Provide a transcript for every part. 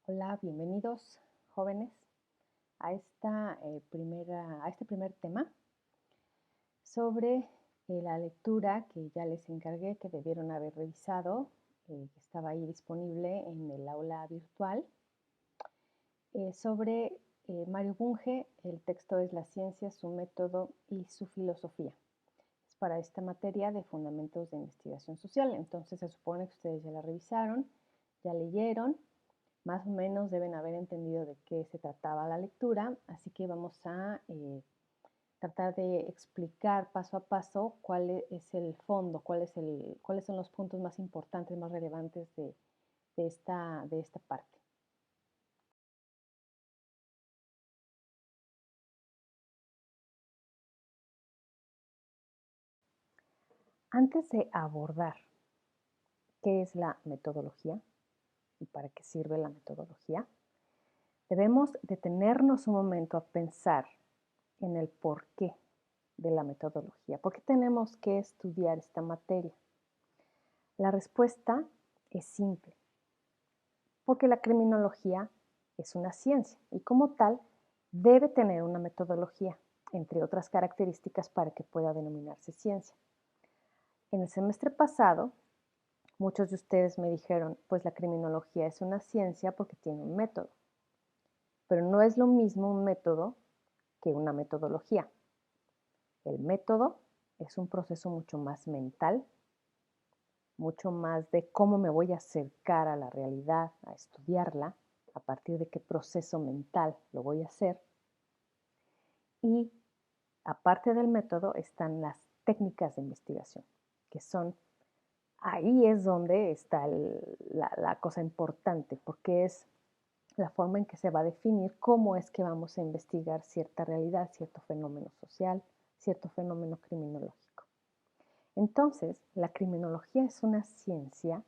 Hola, bienvenidos jóvenes a, este primer tema sobre la lectura que ya les encargué, que debieron haber revisado, que estaba ahí disponible en el aula virtual, sobre Mario Bunge. El texto es La ciencia, su método y su filosofía. Es para esta materia de fundamentos de investigación social. Entonces se supone que ustedes ya la revisaron, ya leyeron. Más o menos deben haber entendido de qué se trataba la lectura, así que vamos a tratar de explicar paso a paso cuál es el fondo, cuáles son los puntos más importantes, más relevantes de esta parte. Antes de abordar qué es la metodología y para qué sirve la metodología, debemos detenernos un momento a pensar en el porqué de la metodología. ¿Por qué tenemos que estudiar esta materia? La respuesta es simple, porque la criminología es una ciencia y como tal debe tener una metodología, entre otras características para que pueda denominarse ciencia. En el semestre pasado, muchos de ustedes me dijeron, pues la criminología es una ciencia porque tiene un método, pero no es lo mismo un método que una metodología. El método es un proceso mucho más mental, mucho más de cómo me voy a acercar a la realidad, a estudiarla, a partir de qué proceso mental lo voy a hacer. Y aparte del método están las técnicas de investigación, que son, ahí es donde está la cosa importante, porque es la forma en que se va a definir cómo es que vamos a investigar cierta realidad, cierto fenómeno social, cierto fenómeno criminológico. Entonces, la criminología es una ciencia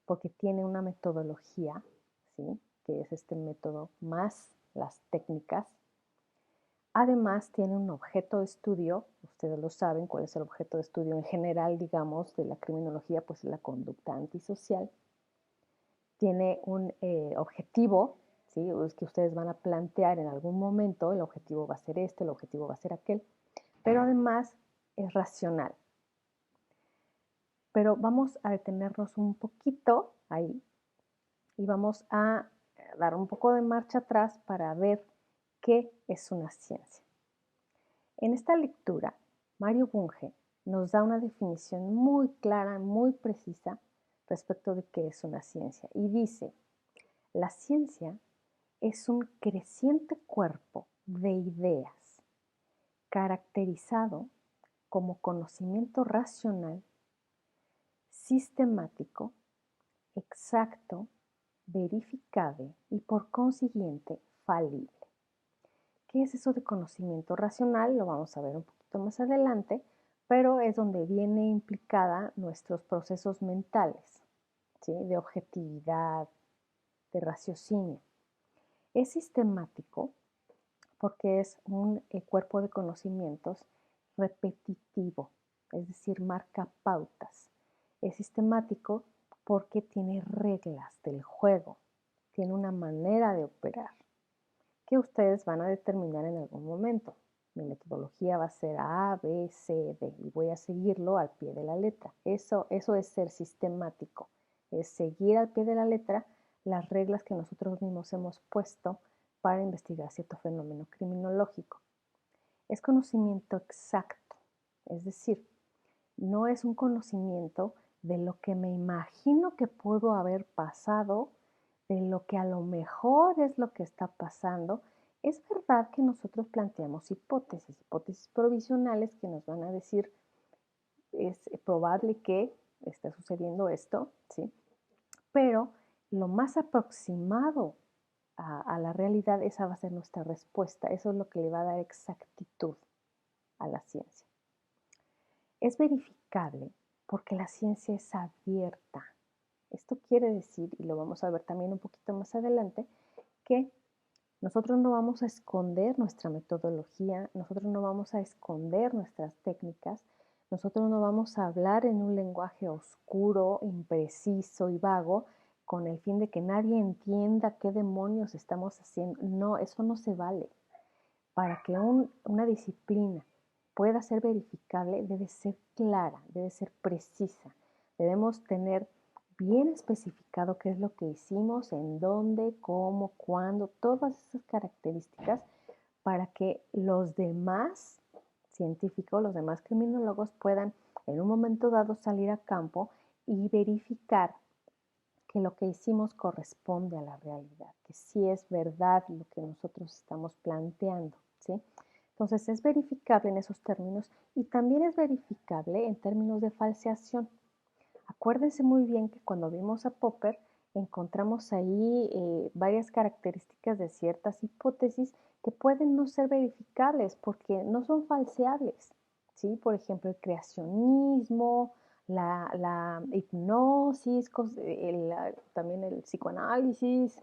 porque tiene una metodología, ¿sí?, que es este método más las técnicas. Además, tiene un objeto de estudio, ustedes lo saben, cuál es el objeto de estudio en general, digamos, de la criminología, pues la conducta antisocial. Tiene un objetivo, ¿sí?, es que ustedes van a plantear en algún momento, el objetivo va a ser este, el objetivo va a ser aquel, pero además es racional. Pero vamos a detenernos un poquito ahí y vamos a dar un poco de marcha atrás para ver qué es una ciencia. En esta lectura, Mario Bunge nos da una definición muy clara, muy precisa respecto de qué es una ciencia. Y dice, la ciencia es un creciente cuerpo de ideas caracterizado como conocimiento racional, sistemático, exacto, verificable y por consiguiente falible. ¿Qué es eso de conocimiento racional? Lo vamos a ver un poquito más adelante, pero es donde viene implicada nuestros procesos mentales, ¿sí?, de objetividad, de raciocinio. Es sistemático porque es un cuerpo de conocimientos repetitivo, es decir, marca pautas. Es sistemático porque tiene reglas del juego, tiene una manera de operar que ustedes van a determinar en algún momento. Mi metodología va a ser A, B, C, D y voy a seguirlo al pie de la letra. Eso es ser sistemático, es seguir al pie de la letra las reglas que nosotros mismos hemos puesto para investigar cierto fenómeno criminológico. Es conocimiento exacto, es decir, no es un conocimiento de lo que me imagino que pudo haber pasado, de lo que a lo mejor es lo que está pasando. Es verdad que nosotros planteamos hipótesis provisionales que nos van a decir es probable que esté sucediendo esto, ¿sí?, pero lo más aproximado a la realidad, esa va a ser nuestra respuesta. Eso es lo que le va a dar exactitud a la ciencia. Es verificable porque la ciencia es abierta. Esto quiere decir, y lo vamos a ver también un poquito más adelante, que nosotros no vamos a esconder nuestra metodología, nosotros no vamos a esconder nuestras técnicas, nosotros no vamos a hablar en un lenguaje oscuro, impreciso y vago, con el fin de que nadie entienda qué demonios estamos haciendo. No, eso no se vale. Para que una disciplina pueda ser verificable, debe ser clara, debe ser precisa. Debemos tener bien especificado qué es lo que hicimos, en dónde, cómo, cuándo, todas esas características para que los demás científicos, los demás criminólogos puedan en un momento dado salir a campo y verificar que lo que hicimos corresponde a la realidad, que sí es verdad lo que nosotros estamos planteando, ¿sí? Entonces es verificable en esos términos y también es verificable en términos de falseación. Acuérdense muy bien que cuando vimos a Popper encontramos ahí varias características de ciertas hipótesis que pueden no ser verificables porque no son falseables, ¿sí? Por ejemplo, el creacionismo, la hipnosis, también el psicoanálisis,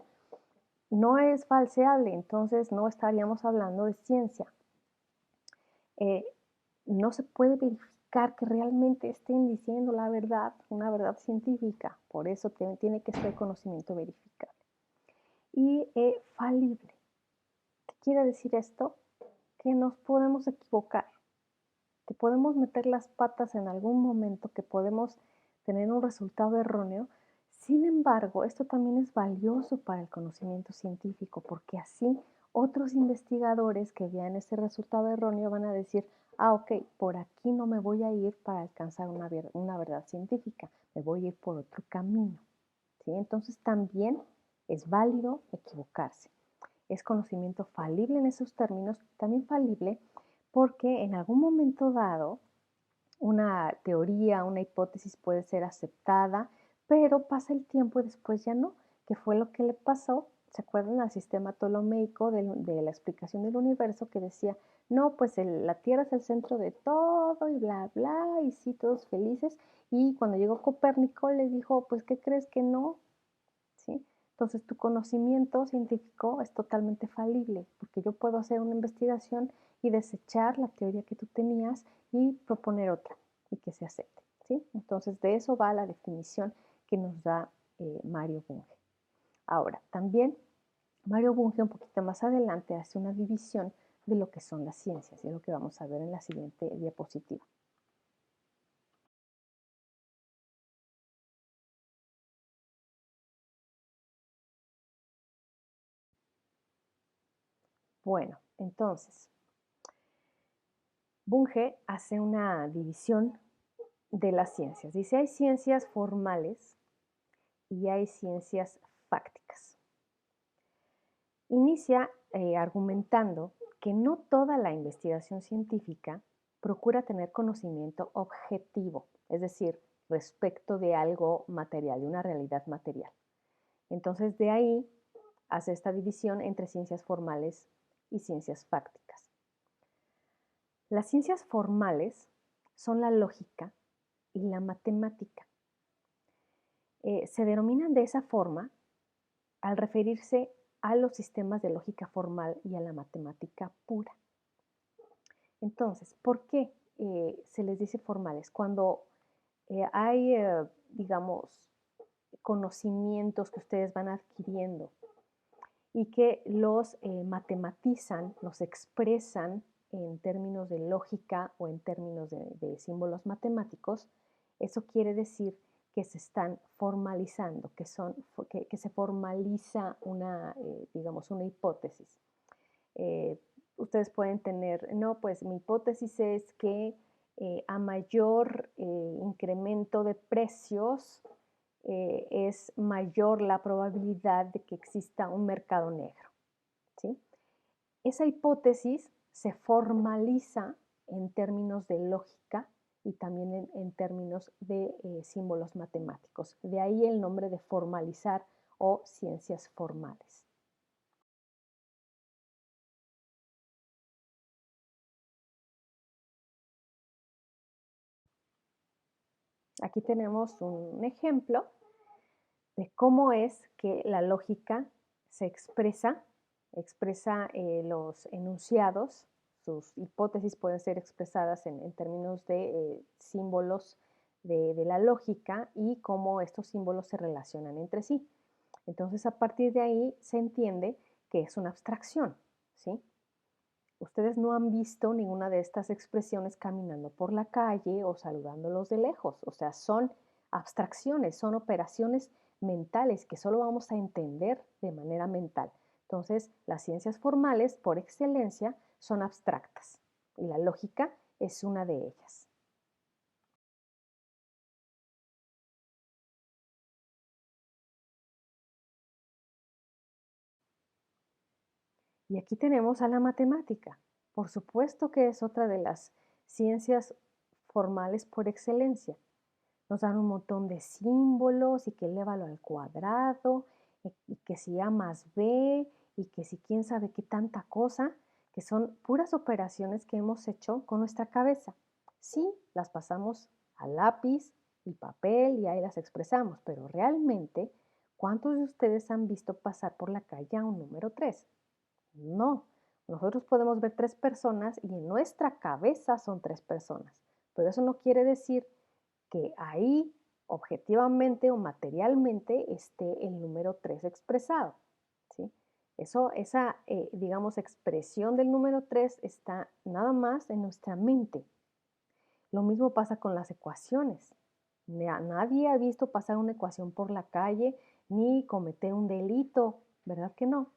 no es falseable, entonces no estaríamos hablando de ciencia. No se puede verificar que realmente estén diciendo la verdad, una verdad científica, por eso tiene que ser conocimiento verificable. Y falible. ¿Qué quiere decir esto? Que nos podemos equivocar, que podemos meter las patas en algún momento, que podemos tener un resultado erróneo. Sin embargo, esto también es valioso para el conocimiento científico, porque así otros investigadores que vean ese resultado erróneo van a decir, ah, ok, por aquí no me voy a ir para alcanzar una verdad científica, me voy a ir por otro camino, ¿sí? Entonces también es válido equivocarse. Es conocimiento falible en esos términos, también falible porque en algún momento dado una teoría, una hipótesis puede ser aceptada, pero pasa el tiempo y después ya no, que fue lo que le pasó, ¿se acuerdan al sistema ptolomeico de la explicación del universo que decía, no, pues la Tierra es el centro de todo y bla, bla, y sí, todos felices, y cuando llegó Copérnico le dijo, pues, ¿qué crees que no? ¿Sí? Entonces tu conocimiento científico es totalmente falible, porque yo puedo hacer una investigación y desechar la teoría que tú tenías y proponer otra y que se acepte, ¿sí? Entonces de eso va la definición que nos da Mario Bunge. Ahora, también Mario Bunge un poquito más adelante hace una división de lo que son las ciencias, y es lo que vamos a ver en la siguiente diapositiva. Bueno, entonces, Bunge hace una división de las ciencias. Dice, hay ciencias formales y hay ciencias fácticas. Inicia argumentando que no toda la investigación científica procura tener conocimiento objetivo, es decir, respecto de algo material, de una realidad material. Entonces, de ahí hace esta división entre ciencias formales y ciencias fácticas. Las ciencias formales son la lógica y la matemática. Se denominan de esa forma al referirse a los sistemas de lógica formal y a la matemática pura. Entonces, ¿por qué se les dice formales? Cuando hay, digamos, conocimientos que ustedes van adquiriendo y que los matematizan, los expresan en términos de lógica o en términos de símbolos matemáticos, eso quiere decir que se están formalizando, que se formaliza una, digamos, una hipótesis. Ustedes pueden tener, no, pues mi hipótesis es que a mayor incremento de precios es mayor la probabilidad de que exista un mercado negro, ¿sí? Esa hipótesis se formaliza en términos de lógica y también en términos de símbolos matemáticos. De ahí el nombre de formalizar o ciencias formales. Aquí tenemos un ejemplo de cómo es que la lógica se expresa los enunciados, sus hipótesis pueden ser expresadas en términos de símbolos de la lógica y cómo estos símbolos se relacionan entre sí. Entonces, a partir de ahí se entiende que es una abstracción, ¿sí? Ustedes no han visto ninguna de estas expresiones caminando por la calle o saludándolos de lejos, o sea, son abstracciones, son operaciones mentales que solo vamos a entender de manera mental. Entonces, las ciencias formales, por excelencia, son abstractas y la lógica es una de ellas. Y aquí tenemos a la matemática. Por supuesto que es otra de las ciencias formales por excelencia. Nos dan un montón de símbolos y que elévalo al cuadrado y que si A más B y que si quién sabe qué tanta cosa, que son puras operaciones que hemos hecho con nuestra cabeza. Sí, las pasamos a lápiz y papel y ahí las expresamos, pero realmente, ¿cuántos de ustedes han visto pasar por la calle a un número 3? No, nosotros podemos ver 3 personas y en nuestra cabeza son 3 personas, pero eso no quiere decir que ahí objetivamente o materialmente esté el número 3 expresado, ¿sí? Esa, digamos, expresión del número 3 está nada más en nuestra mente. Lo mismo pasa con las ecuaciones. Nadie ha visto pasar una ecuación por la calle ni cometer un delito, ¿verdad que no?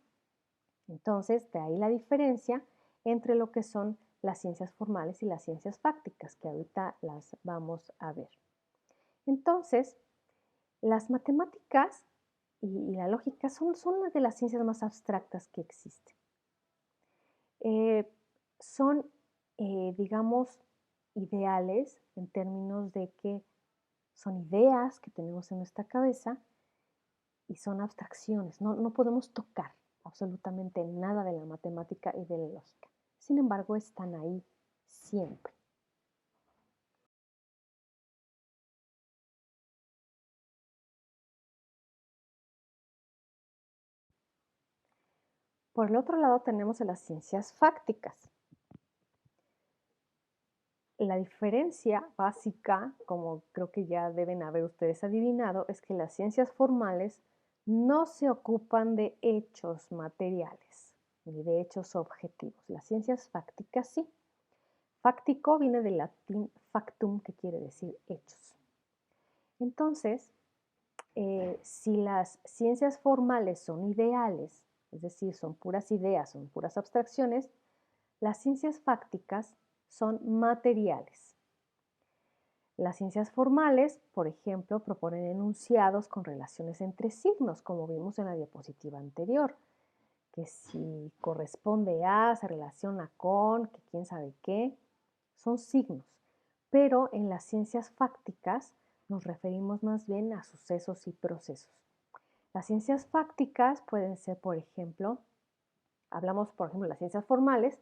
Entonces, de ahí la diferencia entre lo que son las ciencias formales y las ciencias fácticas, que ahorita las vamos a ver. Entonces, las matemáticas y la lógica son una de las ciencias más abstractas que existen. Son, digamos, ideales en términos de que son ideas que tenemos en nuestra cabeza y son abstracciones. No podemos tocar absolutamente nada de la matemática y de la lógica. Sin embargo, están ahí siempre. Por el otro lado tenemos a las ciencias fácticas. La diferencia básica, como creo que ya deben haber ustedes adivinado, es que las ciencias formales no se ocupan de hechos materiales ni de hechos objetivos. Las ciencias fácticas sí. Fáctico viene del latín factum, que quiere decir hechos. Entonces, si las ciencias formales son ideales, es decir, son puras ideas, son puras abstracciones, las ciencias fácticas son materiales. Las ciencias formales, por ejemplo, proponen enunciados con relaciones entre signos, como vimos en la diapositiva anterior, que si corresponde a, se relaciona con, que quién sabe qué, son signos. Pero en las ciencias fácticas nos referimos más bien a sucesos y procesos. Las ciencias fácticas pueden ser, por ejemplo, hablamos, por ejemplo, de las ciencias formales,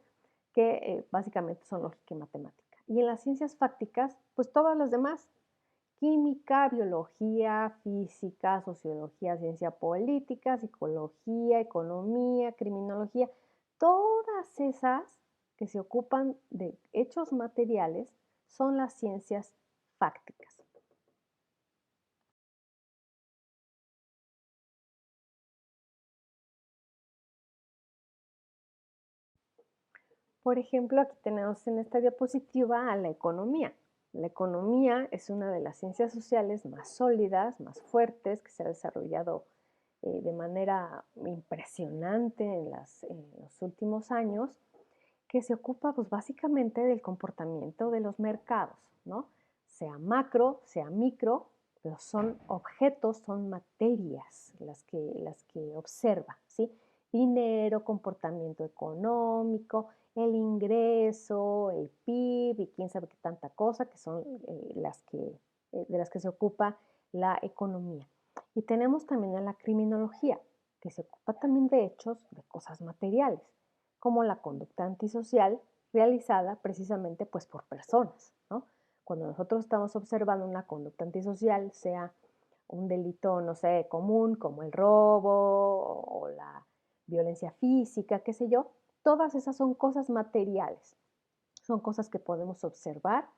que básicamente son lógica y matemática. Y en las ciencias fácticas, pues todas las demás, química, biología, física, sociología, ciencia política, psicología, economía, criminología, todas esas que se ocupan de hechos materiales son las ciencias fácticas. Por ejemplo, aquí tenemos en esta diapositiva a la economía. La economía es una de las ciencias sociales más sólidas, más fuertes, que se ha desarrollado de manera impresionante en los últimos años, que se ocupa pues, básicamente del comportamiento de los mercados, ¿no? Sea macro, sea micro, pero son objetos, son materias las que observa, ¿sí? Dinero, comportamiento económico, el ingreso, el PIB y quién sabe qué tanta cosa, que son de las que se ocupa la economía. Y tenemos también a la criminología, que se ocupa también de hechos, de cosas materiales, como la conducta antisocial realizada precisamente pues por personas, ¿no? Cuando nosotros estamos observando una conducta antisocial, sea un delito, no sé, común como el robo o la violencia física, qué sé yo, todas esas son cosas materiales, son cosas que podemos observar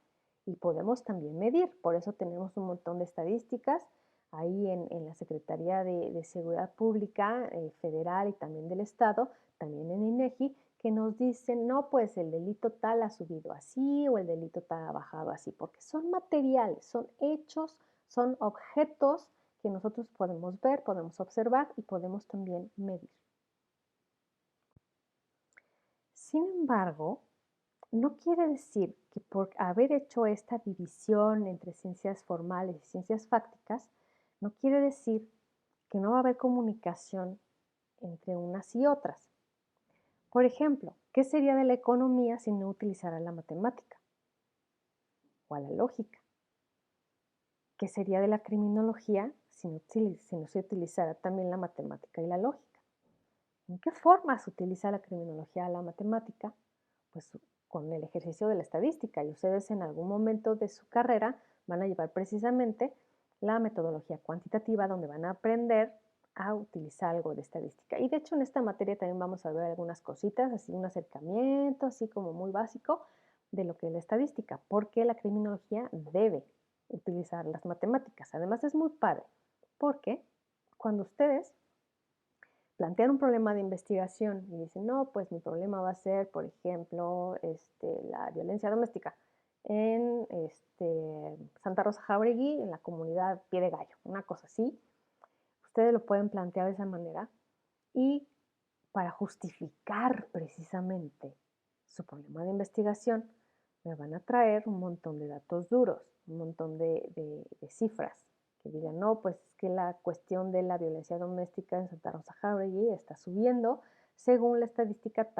y podemos también medir. Por eso tenemos un montón de estadísticas ahí en la Secretaría de Seguridad Pública Federal y también del Estado, también en INEGI, que nos dicen, no, pues el delito tal ha subido así o el delito tal ha bajado así, porque son materiales, son hechos, son objetos que nosotros podemos ver, podemos observar y podemos también medir. Sin embargo, no quiere decir que por haber hecho esta división entre ciencias formales y ciencias fácticas, no quiere decir que no va a haber comunicación entre unas y otras. Por ejemplo, ¿qué sería de la economía si no utilizara la matemática o a la lógica? ¿Qué sería de la criminología si no se utilizara también la matemática y la lógica? ¿En qué forma se utiliza la criminología o la matemática? Pues con el ejercicio de la estadística, y ustedes en algún momento de su carrera van a llevar precisamente la metodología cuantitativa, donde van a aprender a utilizar algo de estadística. Y de hecho en esta materia también vamos a ver algunas cositas, así un acercamiento, así como muy básico de lo que es la estadística, porque la criminología debe utilizar las matemáticas. Además es muy padre, porque cuando ustedes plantean un problema de investigación y dicen, no, pues mi problema va a ser, por ejemplo, la violencia doméstica en Santa Rosa Jauregui, en la comunidad Pie de Gallo, una cosa así. Ustedes lo pueden plantear de esa manera y para justificar precisamente su problema de investigación, me van a traer un montón de datos duros, un montón de cifras, que digan, no, pues es que la cuestión de la violencia doméstica en Santa Rosa Jauregui está subiendo, según la estadística,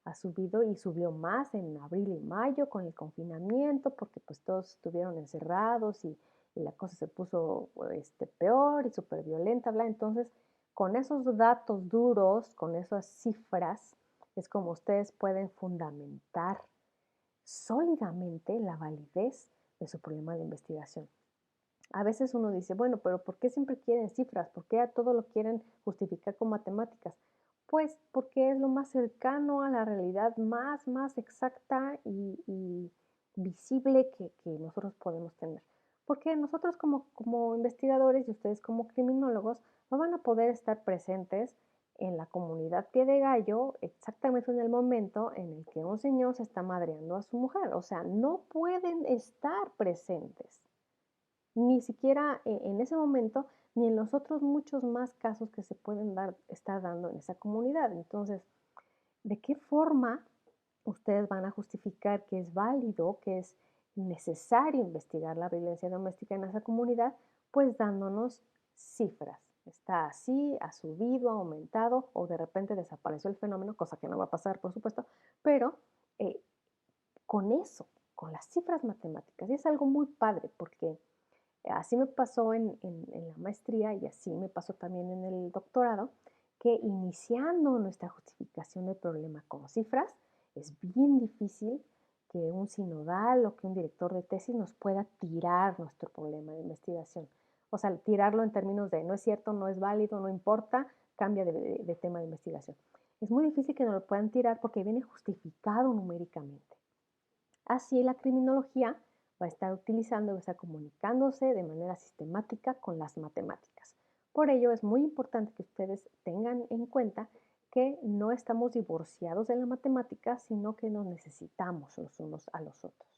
ha subido y subió más en abril y mayo con el confinamiento, porque pues todos estuvieron encerrados y la cosa se puso peor y súper violenta, bla. Entonces, con esos datos duros, con esas cifras, es como ustedes pueden fundamentar sólidamente la validez de su problema de investigación. A veces uno dice, bueno, pero ¿por qué siempre quieren cifras? ¿Por qué a todo lo quieren justificar con matemáticas? Pues porque es lo más cercano a la realidad más exacta y visible que nosotros podemos tener. Porque nosotros como investigadores y ustedes como criminólogos no van a poder estar presentes en la comunidad Pie de Gallo exactamente en el momento en el que un señor se está madreando a su mujer. O sea, no pueden estar presentes ni siquiera en ese momento, ni en los otros muchos más casos que se pueden estar dando en esa comunidad. Entonces, ¿de qué forma ustedes van a justificar que es válido, que es necesario investigar la violencia doméstica en esa comunidad? Pues dándonos cifras. Está así, ha subido, ha aumentado o de repente desapareció el fenómeno, cosa que no va a pasar, por supuesto, pero eh, con eso, con las cifras matemáticas, y es algo muy padre porque así me pasó en la maestría y así me pasó también en el doctorado, que iniciando nuestra justificación del problema con cifras, es bien difícil que un sinodal o que un director de tesis nos pueda tirar nuestro problema de investigación. O sea, tirarlo en términos de no es cierto, no es válido, no importa, cambia de tema de investigación. Es muy difícil que nos lo puedan tirar porque viene justificado numéricamente. Así la criminología va a estar utilizando, va a estar comunicándose de manera sistemática con las matemáticas. Por ello es muy importante que ustedes tengan en cuenta que no estamos divorciados de la matemática, sino que nos necesitamos los unos a los otros.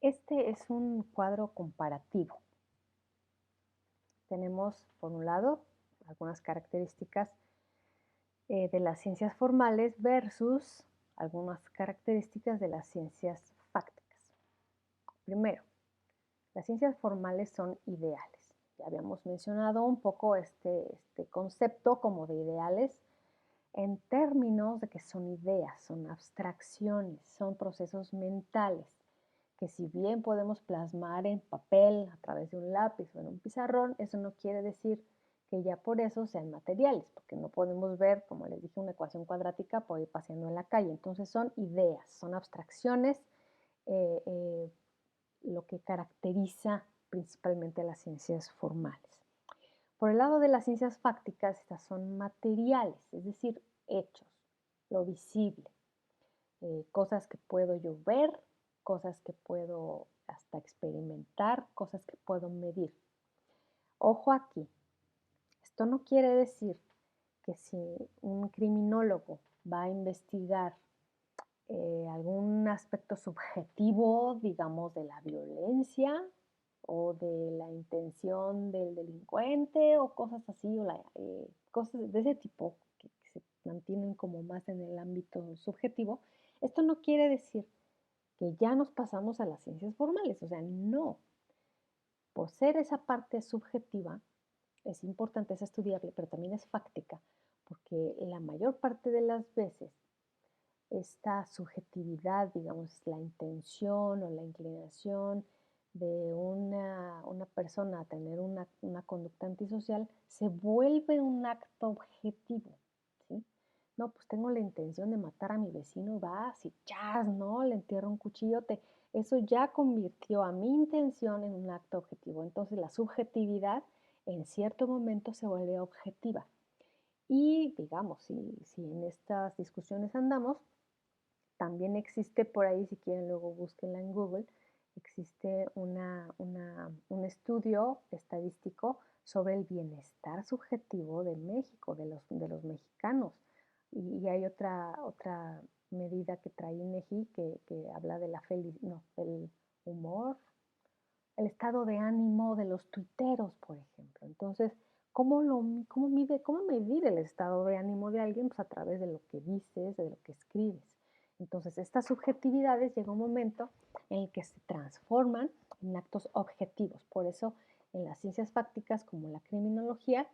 Este es un cuadro comparativo. Tenemos, por un lado, algunas características de las ciencias formales versus algunas características de las ciencias fácticas. Primero, las ciencias formales son ideales. Ya habíamos mencionado un poco este concepto como de ideales en términos de que son ideas, son abstracciones, son procesos mentales que si bien podemos plasmar en papel a través de un lápiz o en un pizarrón, eso no quiere decir que ya por eso sean materiales, porque no podemos ver, como les dije, una ecuación cuadrática por ir paseando en la calle. Entonces son ideas, son abstracciones, eh, eh, lo que caracteriza principalmente a las ciencias formales. Por el lado de las ciencias fácticas, estas son materiales, es decir, hechos, lo visible, cosas que puedo yo ver, cosas que puedo hasta experimentar, cosas que puedo medir. Ojo aquí, esto no quiere decir que si un criminólogo va a investigar algún aspecto subjetivo, digamos, de la violencia o de la intención del delincuente o cosas así, cosas de ese tipo que se mantienen como más en el ámbito subjetivo, esto no quiere decir que ya nos pasamos a las ciencias formales, o sea, no. Por ser esa parte subjetiva, es importante, es estudiable, pero también es fáctica, porque la mayor parte de las veces esta subjetividad, digamos, la intención o la inclinación de una persona a tener una conducta antisocial, se vuelve un acto objetivo, ¿sí? No, pues tengo la intención de matar a mi vecino, vas y chas, ¿no? Le entierro un cuchillote. Eso ya convirtió a mi intención en un acto objetivo. Entonces la subjetividad en cierto momento se vuelve objetiva. Y digamos, si en estas discusiones andamos, también existe por ahí, si quieren luego búsquenla en Google, existe un estudio estadístico sobre el bienestar subjetivo de México, de los mexicanos. Y hay otra medida que trae INEGI que habla de no, del humor, el estado de ánimo de los tuiteros, por ejemplo. Entonces, ¿cómo medir el estado de ánimo de alguien? Pues a través de lo que dices, de lo que escribes. Entonces, estas subjetividades llega un momento en el que se transforman en actos objetivos. Por eso, en las ciencias fácticas como la criminología,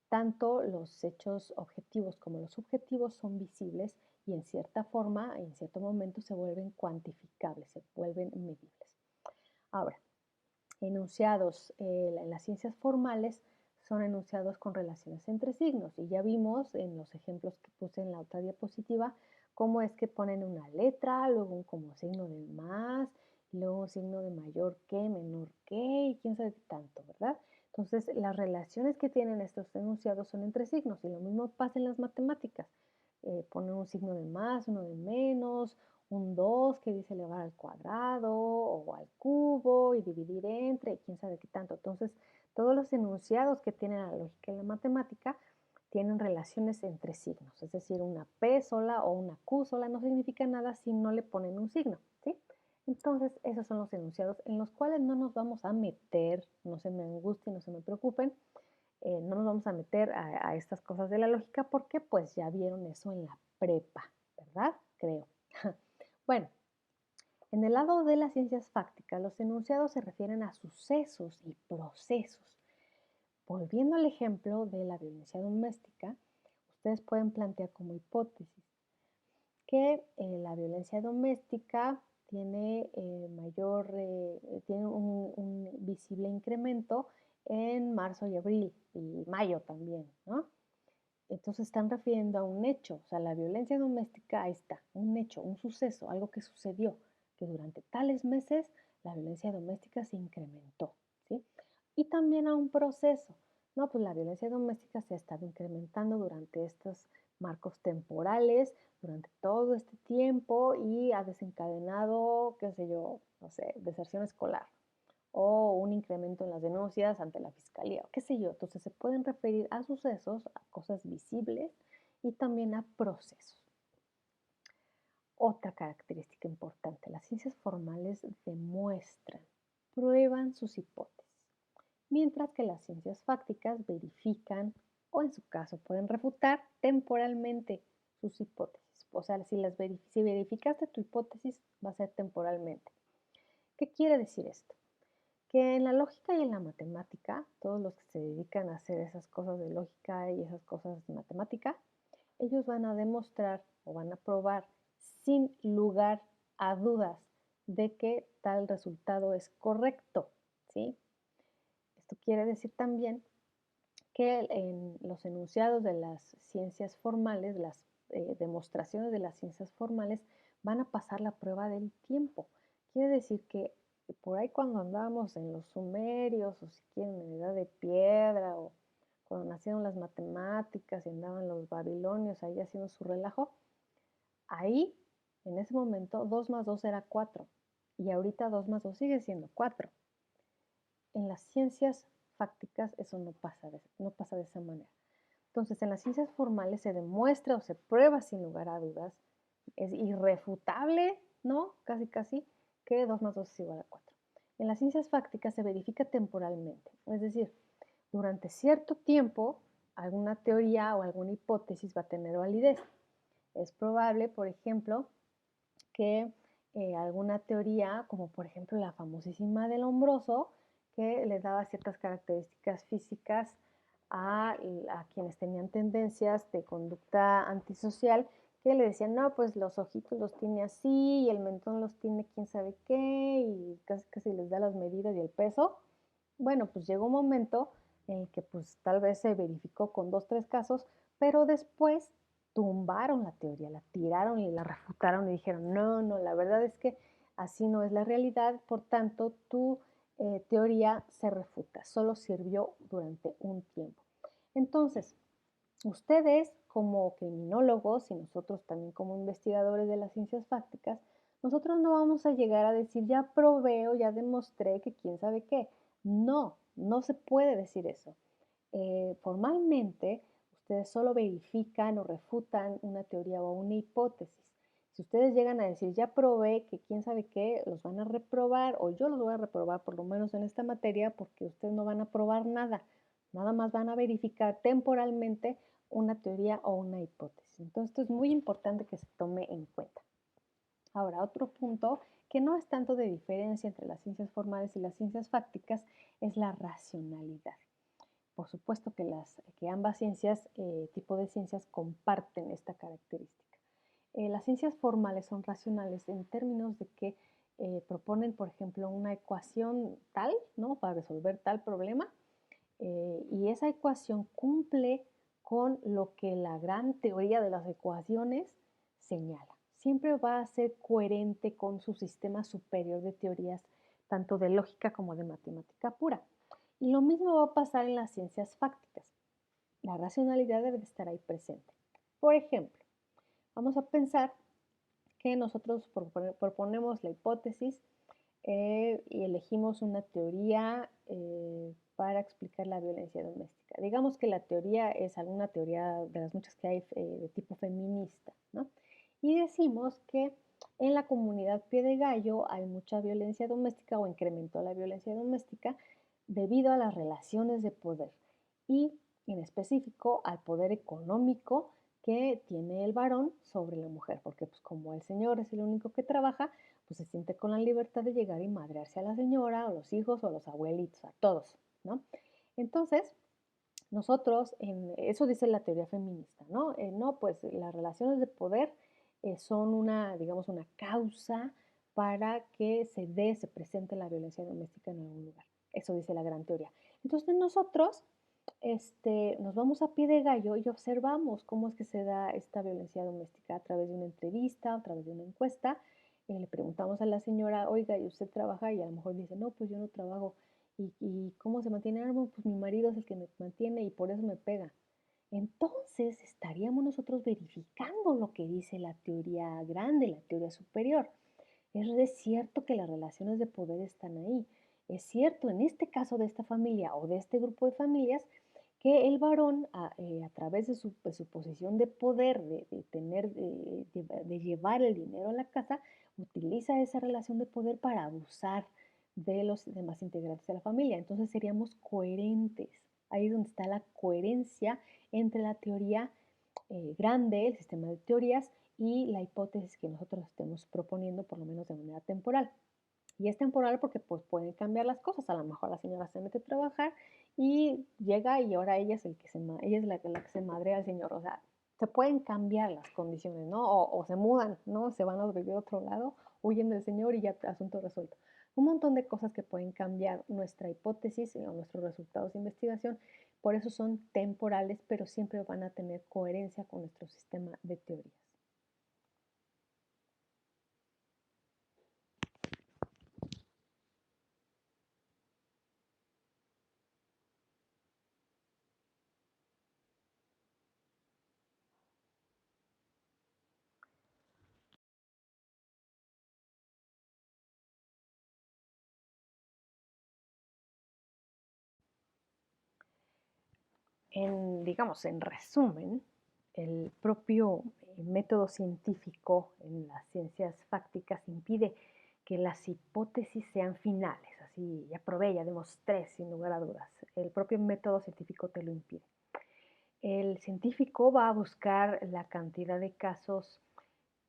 tanto los hechos objetivos como los subjetivos son visibles y en cierta forma, en cierto momento, se vuelven cuantificables, se vuelven medibles. Ahora, enunciados en las ciencias formales son enunciados con relaciones entre signos y ya vimos en los ejemplos que puse en la otra diapositiva cómo es que ponen una letra, luego un como signo de más, y luego un signo de mayor que, menor que y quién sabe qué tanto, ¿verdad? Entonces las relaciones que tienen estos enunciados son entre signos y lo mismo pasa en las matemáticas. Ponen un signo de más, uno de menos, un 2 que dice elevar al cuadrado o al cubo y dividir entre, quién sabe qué tanto. Entonces, todos los enunciados que tienen la lógica y la matemática tienen relaciones entre signos, es decir, una P sola o una Q sola no significa nada si no le ponen un signo, ¿sí? Entonces, esos son los enunciados en los cuales no nos vamos a meter, no se me angustien, no se me preocupen, no nos vamos a meter a estas cosas de la lógica porque pues ya vieron eso en la prepa, ¿verdad? Creo. Bueno, en el lado de las ciencias fácticas, los enunciados se refieren a sucesos y procesos. Volviendo al ejemplo de la violencia doméstica, ustedes pueden plantear como hipótesis que la violencia doméstica tiene tiene un visible incremento en marzo y abril y mayo también, ¿no? Entonces están refiriendo a un hecho, o sea, la violencia doméstica, ahí está, un hecho, un suceso, algo que sucedió, que durante tales meses la violencia doméstica se incrementó, ¿sí? Y también a un proceso, no, pues la violencia doméstica se ha estado incrementando durante estos marcos temporales, durante todo este tiempo y ha desencadenado, qué sé yo, no sé, deserción escolar, o un incremento en las denuncias ante la fiscalía, o qué sé yo. Entonces se pueden referir a sucesos, a cosas visibles y también a procesos. Otra característica importante, las ciencias formales demuestran, prueban sus hipótesis, mientras que las ciencias fácticas verifican o en su caso pueden refutar temporalmente sus hipótesis. O sea, si verificaste tu hipótesis, va a ser temporalmente. ¿Qué quiere decir esto? Que en la lógica y en la matemática, todos los que se dedican a hacer esas cosas de lógica y esas cosas de matemática, ellos van a demostrar o van a probar sin lugar a dudas de que tal resultado es correcto, ¿sí? Esto quiere decir también que en los enunciados de las ciencias formales, las demostraciones de las ciencias formales, van a pasar la prueba del tiempo. Quiere decir que por ahí cuando andábamos en los sumerios o si quieren en la edad de piedra o cuando nacieron las matemáticas y andaban los babilonios ahí haciendo su relajo, ahí, en ese momento, 2 más 2 era 4 y ahorita 2 más 2 sigue siendo 4. En las ciencias fácticas eso no pasa de esa manera. Entonces, en las ciencias formales se demuestra o se prueba sin lugar a dudas, es irrefutable, ¿no? Casi, casi, que 2 más 2 es igual a 4. En las ciencias fácticas se verifica temporalmente, es decir, durante cierto tiempo alguna teoría o alguna hipótesis va a tener validez. Es probable, por ejemplo, que alguna teoría, como por ejemplo la famosísima del hombroso, que le daba ciertas características físicas a quienes tenían tendencias de conducta antisocial, que le decían, no, pues los ojitos los tiene así y el mentón los tiene quién sabe qué y casi casi les da las medidas y el peso. Bueno, pues llegó un momento en el que pues tal vez se verificó con 2, 3 casos, pero después tumbaron la teoría, la tiraron y la refutaron y dijeron, no, no, la verdad es que así no es la realidad, por tanto, tu teoría se refuta, solo sirvió durante un tiempo. Entonces, ustedes como criminólogos y nosotros también como investigadores de las ciencias fácticas, nosotros no vamos a llegar a decir, ya probé o ya demostré que quién sabe qué. No, no se puede decir eso. Formalmente, ustedes solo verifican o refutan una teoría o una hipótesis. Si ustedes llegan a decir, ya probé que quién sabe qué, los van a reprobar o yo los voy a reprobar por lo menos en esta materia porque ustedes no van a probar nada. Nada más van a verificar temporalmente una teoría o una hipótesis. Entonces, esto es muy importante que se tome en cuenta. Ahora, otro punto que no es tanto de diferencia entre las ciencias formales y las ciencias fácticas es la racionalidad. Por supuesto que ambas ciencias, tipo de ciencias, comparten esta característica. Las ciencias formales son racionales en términos de que proponen, por ejemplo, una ecuación tal, ¿no? Para resolver tal problema, y esa ecuación cumple con lo que la gran teoría de las ecuaciones señala. Siempre va a ser coherente con su sistema superior de teorías, tanto de lógica como de matemática pura. Y lo mismo va a pasar en las ciencias fácticas. La racionalidad debe de estar ahí presente. Por ejemplo, vamos a pensar que nosotros proponemos la hipótesis y elegimos una teoría para explicar la violencia doméstica. Digamos que la teoría es alguna teoría de las muchas que hay de tipo feminista, ¿no? Y decimos que en la comunidad Pie de Gallo hay mucha violencia doméstica o incrementó la violencia doméstica debido a las relaciones de poder y en específico al poder económico que tiene el varón sobre la mujer, porque pues como el señor es el único que trabaja, pues se siente con la libertad de llegar y madrearse a la señora, o los hijos, o a los abuelitos, a todos, ¿no? Entonces, nosotros, eso dice la teoría feminista, ¿no? No, pues las relaciones de poder son una, digamos, una causa para que se presente la violencia doméstica en algún lugar. Eso dice la gran teoría. Entonces nosotros nos vamos a pie de gallo y observamos cómo es que se da esta violencia doméstica a través de una entrevista, a través de una encuesta. Le preguntamos a la señora, oiga, ¿y usted trabaja? Y a lo mejor dice, no, pues yo no trabajo. ¿Y cómo se mantiene? Ah, bueno, pues mi marido es el que me mantiene y por eso me pega. Entonces estaríamos nosotros verificando lo que dice la teoría grande, la teoría superior. Es cierto que las relaciones de poder están ahí. Es cierto, en este caso de esta familia o de este grupo de familias, que el varón, a través de su posición de poder, de llevar el dinero a la casa, utiliza esa relación de poder para abusar de los demás integrantes de la familia. Entonces seríamos coherentes. Ahí es donde está la coherencia entre la teoría grande, el sistema de teorías, y la hipótesis que nosotros estemos proponiendo, por lo menos de manera temporal. Y es temporal porque pues pueden cambiar las cosas. A lo mejor la señora se mete a trabajar y llega y ahora ella es, ella es la que se madrea al señor. O sea, se pueden cambiar las condiciones, ¿no? O se mudan, ¿no? Se van a vivir a otro lado, huyen del señor y ya asunto resuelto. Un montón de cosas que pueden cambiar nuestra hipótesis o nuestros resultados de investigación. Por eso son temporales, pero siempre van a tener coherencia con nuestro sistema de teorías. digamos, en resumen, el propio método científico en las ciencias fácticas impide que las hipótesis sean finales, así ya probé, ya demostré sin lugar a dudas. El propio método científico te lo impide. El científico va a buscar la cantidad de casos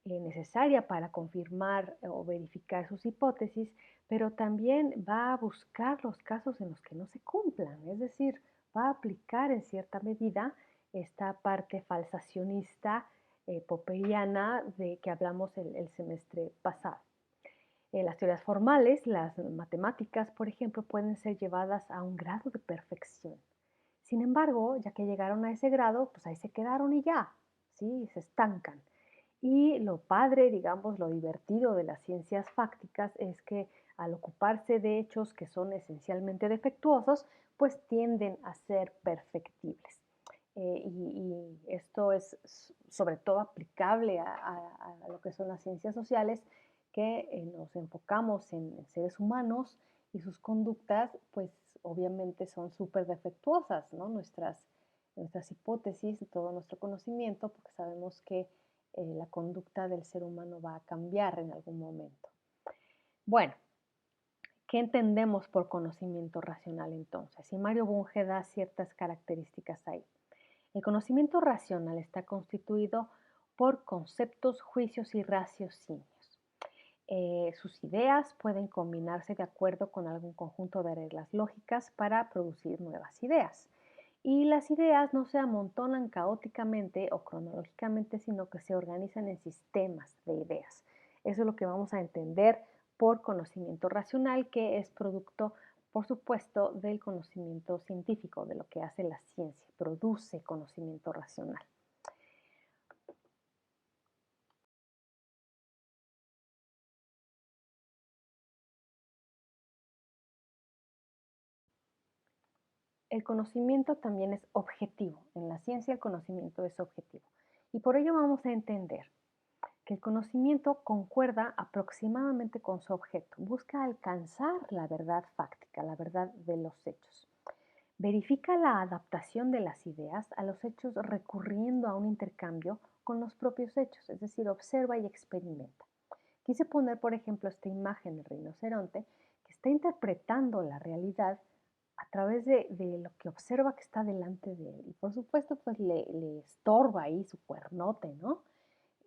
necesaria para confirmar o verificar sus hipótesis, pero también va a buscar los casos en los que no se cumplan, es decir, va a aplicar en cierta medida esta parte falsacionista popperiana de que hablamos el semestre pasado. Las teorías formales, las matemáticas, por ejemplo, pueden ser llevadas a un grado de perfección. Sin embargo, ya que llegaron a ese grado, pues ahí se quedaron y ya, ¿sí? Se estancan. Y lo padre, digamos, lo divertido de las ciencias fácticas es que al ocuparse de hechos que son esencialmente defectuosos, pues tienden a ser perfectibles. Y esto es sobre todo aplicable a lo que son las ciencias sociales, que nos enfocamos en seres humanos y sus conductas, pues obviamente son súper defectuosas, ¿no? Nuestras hipótesis y todo nuestro conocimiento, porque sabemos que la conducta del ser humano va a cambiar en algún momento. Bueno, ¿qué entendemos por conocimiento racional entonces? Y Mario Bunge da ciertas características ahí. El conocimiento racional está constituido por conceptos, juicios y raciocinios. Sus ideas pueden combinarse de acuerdo con algún conjunto de reglas lógicas para producir nuevas ideas. Y las ideas no se amontonan caóticamente o cronológicamente, sino que se organizan en sistemas de ideas. Eso es lo que vamos a entender por conocimiento racional, que es producto, por supuesto, del conocimiento científico, de lo que hace la ciencia, produce conocimiento racional. El conocimiento también es objetivo. En la ciencia el conocimiento es objetivo. Y por ello vamos a entender que el conocimiento concuerda aproximadamente con su objeto, busca alcanzar la verdad fáctica, la verdad de los hechos. Verifica la adaptación de las ideas a los hechos recurriendo a un intercambio con los propios hechos, es decir, observa y experimenta. Quise poner, por ejemplo, esta imagen del rinoceronte que está interpretando la realidad a través de lo que observa que está delante de él. Y por supuesto, pues le estorba ahí su cuernote, ¿no?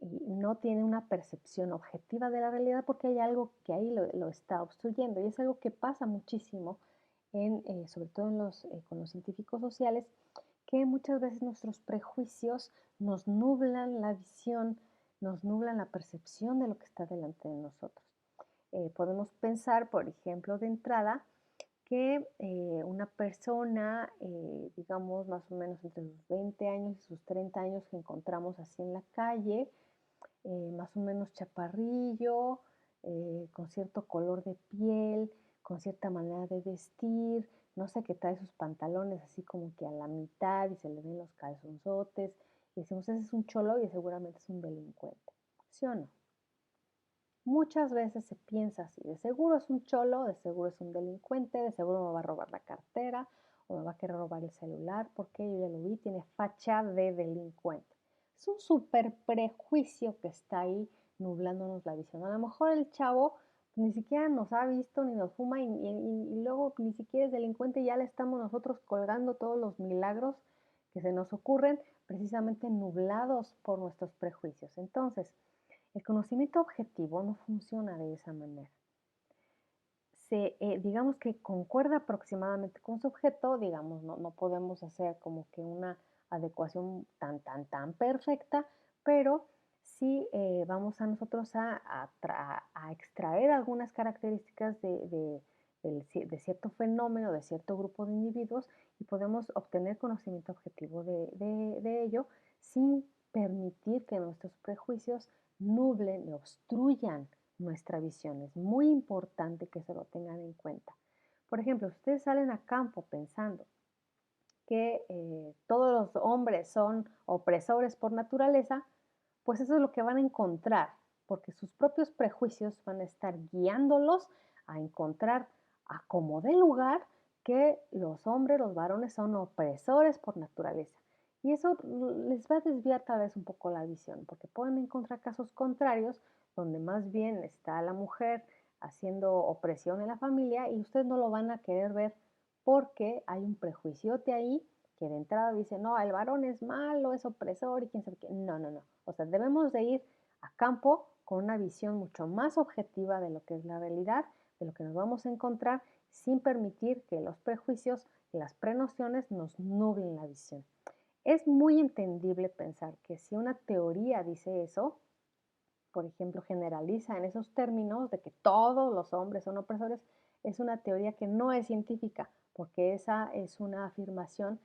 Y no tiene una percepción objetiva de la realidad porque hay algo que ahí lo está obstruyendo. Y es algo que pasa muchísimo, sobre todo con los científicos sociales, que muchas veces nuestros prejuicios nos nublan la visión, nos nublan la percepción de lo que está delante de nosotros. Podemos pensar, por ejemplo, de entrada, que una persona, digamos, más o menos entre sus 20 años y sus 30 años que encontramos así en la calle, más o menos chaparrillo, con cierto color de piel, con cierta manera de vestir, no sé, que trae sus pantalones así como que a la mitad y se le ven los calzonzotes, y decimos, ese es un cholo y seguramente es un delincuente, ¿sí o no? Muchas veces se piensa así, de seguro es un cholo, de seguro es un delincuente, de seguro me va a robar la cartera o me va a querer robar el celular porque yo ya lo vi, tiene facha de delincuente. Es un súper prejuicio que está ahí nublándonos la visión. A lo mejor el chavo ni siquiera nos ha visto ni nos fuma y luego ni siquiera es delincuente y ya le estamos nosotros colgando todos los milagros que se nos ocurren precisamente nublados por nuestros prejuicios. Entonces, el conocimiento objetivo no funciona de esa manera. Digamos que concuerda aproximadamente con su objeto, digamos, no podemos hacer como que una adecuación tan perfecta, pero sí vamos a nosotros a extraer algunas características de cierto fenómeno, de cierto grupo de individuos y podemos obtener conocimiento objetivo de ello sin permitir que nuestros prejuicios nublen y obstruyan nuestra visión. Es muy importante que se lo tengan en cuenta. Por ejemplo, si ustedes salen a campo pensando que todos los hombres son opresores por naturaleza, pues eso es lo que van a encontrar, porque sus propios prejuicios van a estar guiándolos a encontrar a como dé lugar que los hombres, los varones son opresores por naturaleza. Y eso les va a desviar tal vez un poco la visión, porque pueden encontrar casos contrarios donde más bien está la mujer haciendo opresión en la familia y ustedes no lo van a querer ver porque hay un prejuiciote ahí que de entrada dice, no, el varón es malo, es opresor y quién sabe qué. No, no, no. O sea, debemos de ir a campo con una visión mucho más objetiva de lo que es la realidad, de lo que nos vamos a encontrar, sin permitir que los prejuicios y las prenociones nos nublen la visión. Es muy entendible pensar que si una teoría dice eso, por ejemplo, generaliza en esos términos de que todos los hombres son opresores, es una teoría que no es científica, porque esa es una afirmación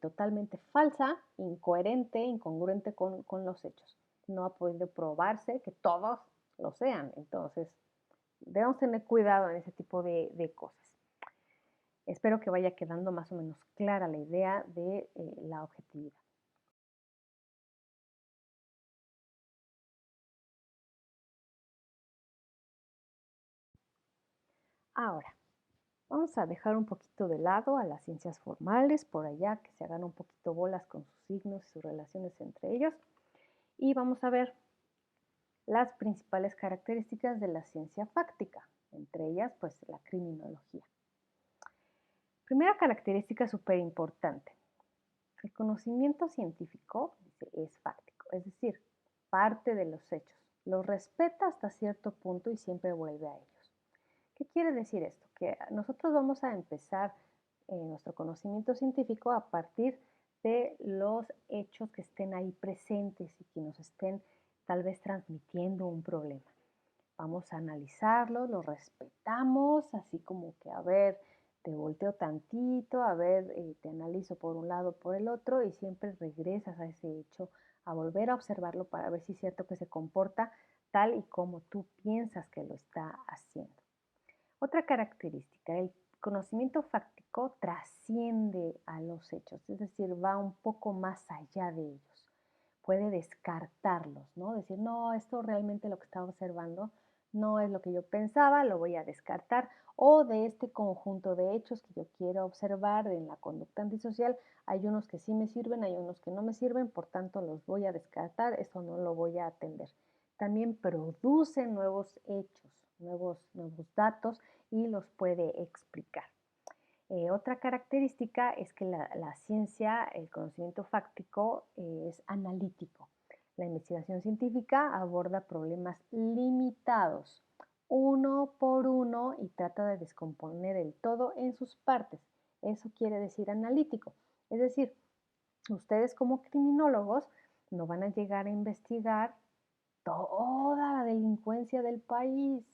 totalmente falsa, incoherente, incongruente con los hechos. No ha podido probarse que todos lo sean. Entonces, debemos tener cuidado en ese tipo de cosas. Espero que vaya quedando más o menos clara la idea de la objetividad. Ahora, vamos a dejar un poquito de lado a las ciencias formales, por allá, que se hagan un poquito bolas con sus signos y sus relaciones entre ellos. Y vamos a ver las principales características de la ciencia fáctica, entre ellas, pues, la criminología. Primera característica súper importante. El conocimiento científico es fáctico, es decir, parte de los hechos. Los respeta hasta cierto punto y siempre vuelve a ellos. ¿Qué quiere decir esto? Que nosotros vamos a empezar nuestro conocimiento científico a partir de los hechos que estén ahí presentes y que nos estén tal vez transmitiendo un problema. Vamos a analizarlos, los respetamos, así como que a ver, te volteo tantito, a ver, te analizo por un lado, por el otro y siempre regresas a ese hecho, a volver a observarlo para ver si es cierto que se comporta tal y como tú piensas que lo está haciendo. Otra característica, el conocimiento fáctico trasciende a los hechos, es decir, va un poco más allá de ellos. Puede descartarlos, ¿no? Decir, no, esto realmente lo que estaba observando no es lo que yo pensaba, lo voy a descartar. O de este conjunto de hechos que yo quiero observar en la conducta antisocial, hay unos que sí me sirven, hay unos que no me sirven, por tanto los voy a descartar, eso no lo voy a atender. También produce nuevos hechos, nuevos datos y los puede explicar. Otra característica es que la ciencia, el conocimiento fáctico, es analítico. La investigación científica aborda problemas limitados, uno por uno, y trata de descomponer el todo en sus partes. Eso quiere decir analítico. Es decir, ustedes como criminólogos no van a llegar a investigar toda la delincuencia del país,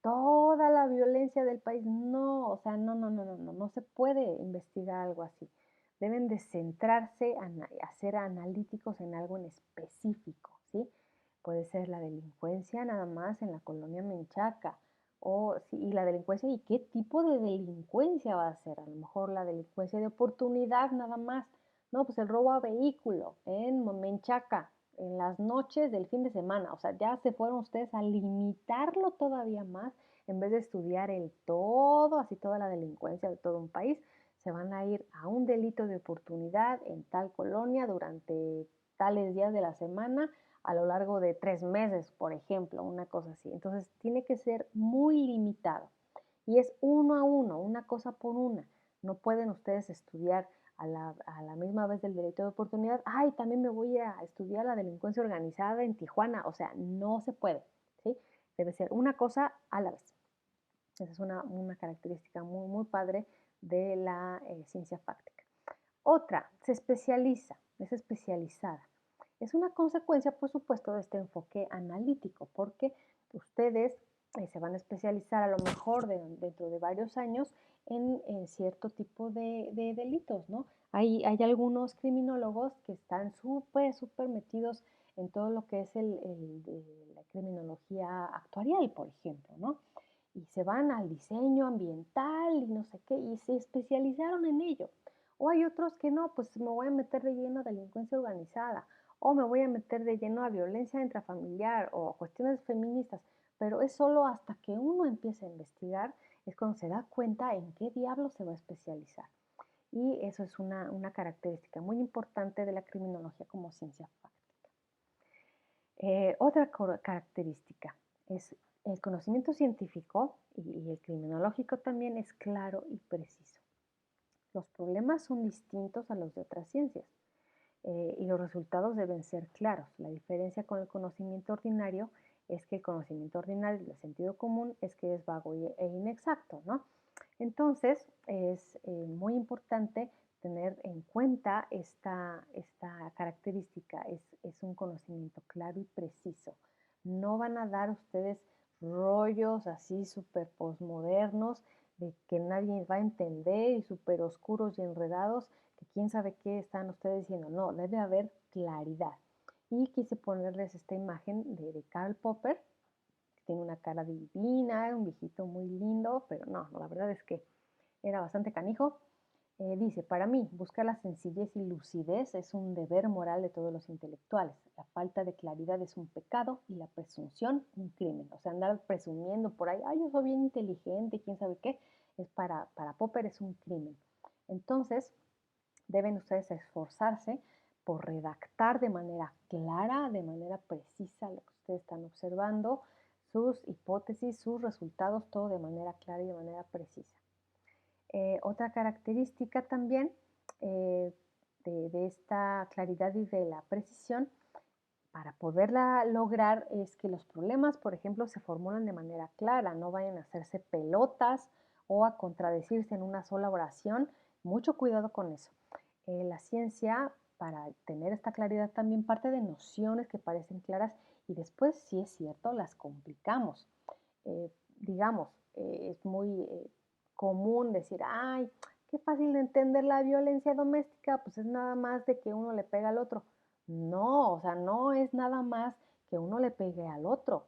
toda la violencia del país. No, o sea, no se puede investigar algo así. Deben de centrarse a ser analíticos en algo en específico, ¿sí? Puede ser la delincuencia nada más en la colonia Menchaca, o sí, y la delincuencia, ¿y qué tipo de delincuencia va a ser? A lo mejor la delincuencia de oportunidad nada más. No, pues el robo a vehículo en Menchaca, en las noches del fin de semana. O sea, ya se fueron ustedes a limitarlo todavía más en vez de estudiar el todo, así toda la delincuencia de todo un país. Se van a ir a un delito de oportunidad en tal colonia durante tales días de la semana a lo largo de 3 meses, por ejemplo, una cosa así. Entonces tiene que ser muy limitado y es uno a uno, una cosa por una. No pueden ustedes estudiar a la misma vez del delito de oportunidad. Ay, también me voy a estudiar la delincuencia organizada en Tijuana. O sea, no se puede, ¿sí? Debe ser una cosa a la vez. Esa es una característica muy, muy padre de la ciencia fáctica. Otra, se especializa, es especializada. Es una consecuencia, por supuesto, de este enfoque analítico, porque ustedes se van a especializar a lo mejor dentro de varios años en cierto tipo de delitos, ¿no? Hay algunos criminólogos que están súper metidos en todo lo que es la criminología actuarial, por ejemplo, ¿no? Y se van al diseño ambiental y no sé qué, y se especializaron en ello. O hay otros que no, pues me voy a meter de lleno a delincuencia organizada, o me voy a meter de lleno a violencia intrafamiliar o a cuestiones feministas, pero es solo hasta que uno empiece a investigar es cuando se da cuenta en qué diablo se va a especializar. Y eso es una característica muy importante de la criminología como ciencia fáctica. Otra característica es el conocimiento científico y el criminológico también es claro y preciso. Los problemas son distintos a los de otras ciencias y los resultados deben ser claros. La diferencia con el conocimiento ordinario es que el conocimiento ordinario del sentido común es que es vago e inexacto, ¿no? Entonces, es muy importante tener en cuenta esta característica, es un conocimiento claro y preciso. No van a dar ustedes rollos así súper posmodernos de que nadie va a entender y súper oscuros y enredados, que quién sabe qué están ustedes diciendo. No, debe haber claridad. Y quise ponerles esta imagen de Karl Popper, que tiene una cara divina, un viejito muy lindo, pero no, la verdad es que era bastante canijo. Dice, para mí, buscar la sencillez y lucidez es un deber moral de todos los intelectuales. La falta de claridad es un pecado y la presunción un crimen. O sea, andar presumiendo por ahí, ay, yo soy bien inteligente, quién sabe qué, es para Popper es un crimen. Entonces, deben ustedes esforzarse por redactar de manera clara, de manera precisa lo que ustedes están observando, sus hipótesis, sus resultados, todo de manera clara y de manera precisa. Otra característica también de esta claridad y de la precisión, para poderla lograr, es que los problemas, por ejemplo, se formulan de manera clara, no vayan a hacerse pelotas o a contradecirse en una sola oración. Mucho cuidado con eso. La ciencia, para tener esta claridad, también parte de nociones que parecen claras y después, sí es cierto, las complicamos. Digamos, es muy común decir, ay, qué fácil de entender la violencia doméstica, pues es nada más de que uno le pega al otro. No, o sea, no es nada más que uno le pegue al otro.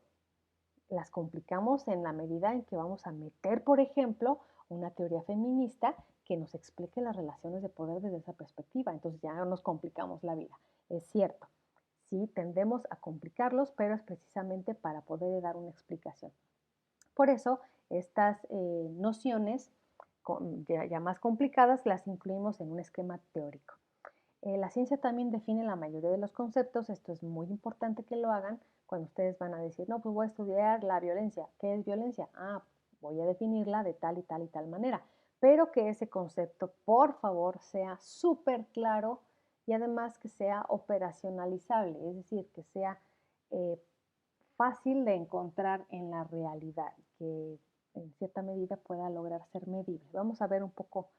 Las complicamos en la medida en que vamos a meter, por ejemplo, una teoría feminista que nos explique las relaciones de poder desde esa perspectiva. Entonces ya nos complicamos la vida. Es cierto, sí tendemos a complicarlos, pero es precisamente para poder dar una explicación. Por eso, estas nociones ya más complicadas las incluimos en un esquema teórico. La ciencia también define la mayoría de los conceptos, esto es muy importante que lo hagan cuando ustedes van a decir, no, pues voy a estudiar la violencia. ¿Qué es violencia? Ah, voy a definirla de tal y tal y tal manera, pero que ese concepto, por favor, sea súper claro y además que sea operacionalizable, es decir, que sea eh, fácil de encontrar en la realidad, que en cierta medida pueda lograr ser medible. Vamos a ver un poco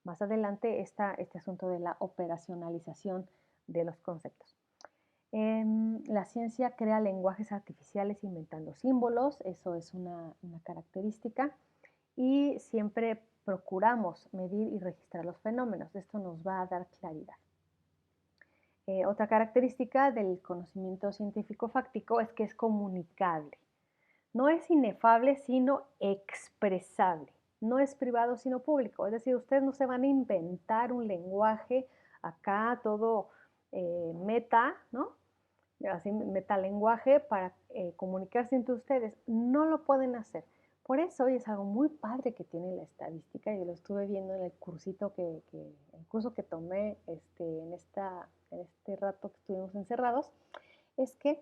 más adelante este asunto de la operacionalización de los conceptos. La ciencia crea lenguajes artificiales inventando símbolos, eso es una característica, y siempre procuramos medir y registrar los fenómenos. Esto nos va a dar claridad. Otra característica del conocimiento científico fáctico es que es comunicable. No es inefable, sino expresable. No es privado, sino público. Es decir, ustedes no se van a inventar un lenguaje acá todo meta, ¿no? Así metalenguaje para comunicarse entre ustedes. No lo pueden hacer. Por eso, y es algo muy padre que tiene la estadística, y lo estuve viendo en el cursito el curso que tomé en este rato que estuvimos encerrados, es que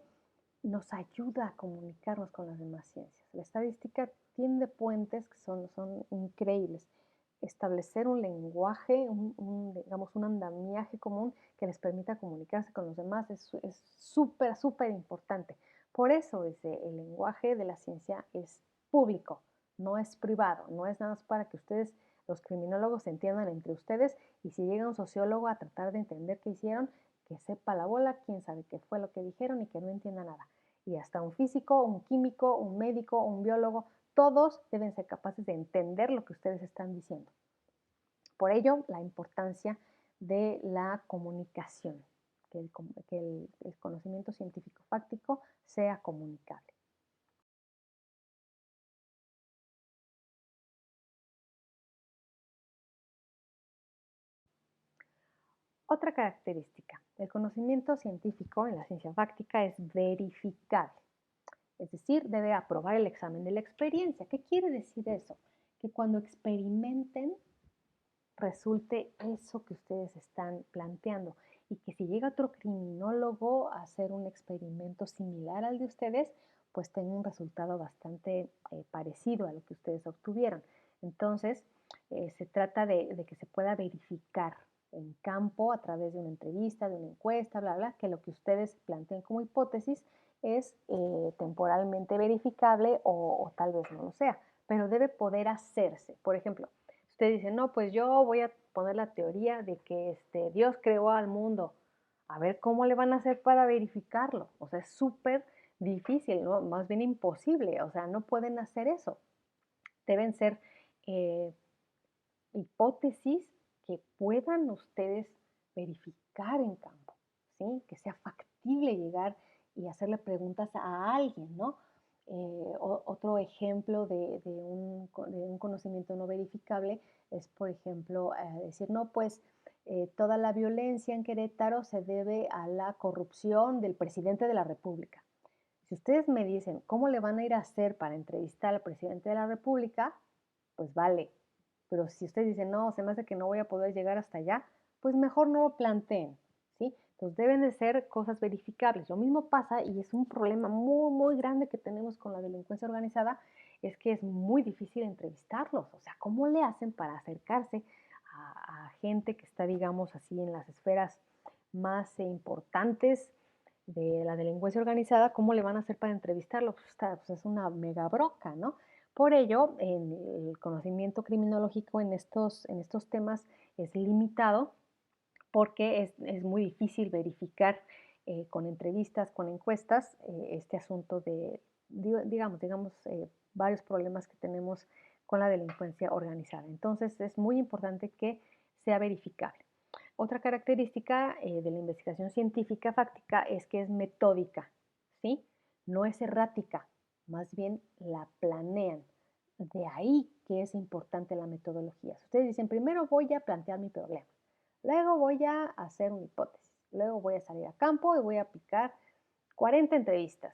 nos ayuda a comunicarnos con las demás ciencias. La estadística tiende puentes que son increíbles. Establecer un lenguaje, digamos, un andamiaje común que les permita comunicarse con los demás es súper, súper importante. Por eso el lenguaje de la ciencia es público, no es privado, no es nada más para que ustedes, los criminólogos, se entiendan entre ustedes y si llega un sociólogo a tratar de entender qué hicieron, que sepa la bola, quién sabe qué fue lo que dijeron y que no entienda nada. Y hasta un físico, un químico, un médico, un biólogo, todos deben ser capaces de entender lo que ustedes están diciendo. Por ello, la importancia de la comunicación, que el conocimiento científico fáctico sea comunicable. Otra característica del conocimiento científico en la ciencia fáctica es verificable. Es decir, debe aprobar el examen de la experiencia. ¿Qué quiere decir eso? que cuando experimenten resulte eso que ustedes están planteando y que si llega otro criminólogo a hacer un experimento similar al de ustedes, pues tenga un resultado bastante parecido a lo que ustedes obtuvieron. Entonces, se trata de que se pueda verificar en campo a través de una entrevista, de una encuesta, bla, bla, que lo que ustedes planteen como hipótesis es temporalmente verificable o tal vez no lo sea, pero debe poder hacerse. Por ejemplo, usted dice, no, pues yo voy a poner la teoría de que Dios creó al mundo. A ver cómo le van a hacer para verificarlo. O sea, es súper difícil, ¿no? Más bien imposible. O sea, no pueden hacer eso. Deben ser eh, hipótesis que puedan ustedes verificar en campo, ¿sí? Que sea factible llegar y hacerle preguntas a alguien, ¿no? Otro ejemplo de un conocimiento no verificable es, por ejemplo, decir, no, pues toda la violencia en Querétaro se debe a la corrupción del presidente de la República. Si ustedes me dicen cómo le van a ir a hacer para entrevistar al presidente de la República, pues vale. Pero si ustedes dicen, no, se me hace que no voy a poder llegar hasta allá, pues mejor no lo planteen, ¿sí? Entonces deben de ser cosas verificables. Lo mismo pasa, y es un problema muy, muy grande que tenemos con la delincuencia organizada, es que es muy difícil entrevistarlos. O sea, ¿cómo le hacen para acercarse a gente que está, digamos así, en las esferas más importantes de la delincuencia organizada? ¿Cómo le van a hacer para entrevistarlo? Pues es una mega broca, ¿no? Por ello, el conocimiento criminológico en estos temas es limitado porque es muy difícil verificar con entrevistas, con encuestas, este asunto de, varios problemas que tenemos con la delincuencia organizada. Entonces, es muy importante que sea verificable. Otra característica de la investigación científica fáctica es que es metódica, ¿sí? No es errática, más bien la planean. De ahí que es importante la metodología. Si ustedes dicen, primero voy a plantear mi problema, luego voy a hacer una hipótesis, luego voy a salir a campo y voy a aplicar 40 entrevistas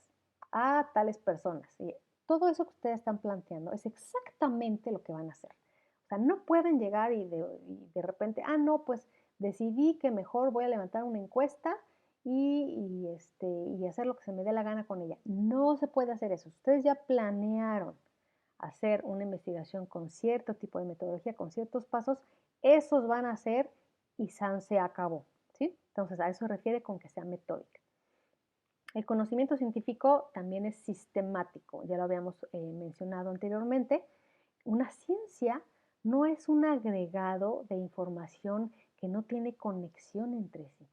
a tales personas. Y todo eso que ustedes están planteando es exactamente lo que van a hacer. O sea, no pueden llegar y de repente, no, pues decidí que mejor voy a levantar una encuesta y hacer lo que se me dé la gana con ella. No se puede hacer eso. Ustedes ya planearon hacer una investigación con cierto tipo de metodología, con ciertos pasos, esos van a ser y se acabó, ¿sí? Entonces, a eso se refiere con que sea metódica. El conocimiento científico también es sistemático, ya lo habíamos mencionado anteriormente. Una ciencia no es un agregado de información que no tiene conexión entre sí.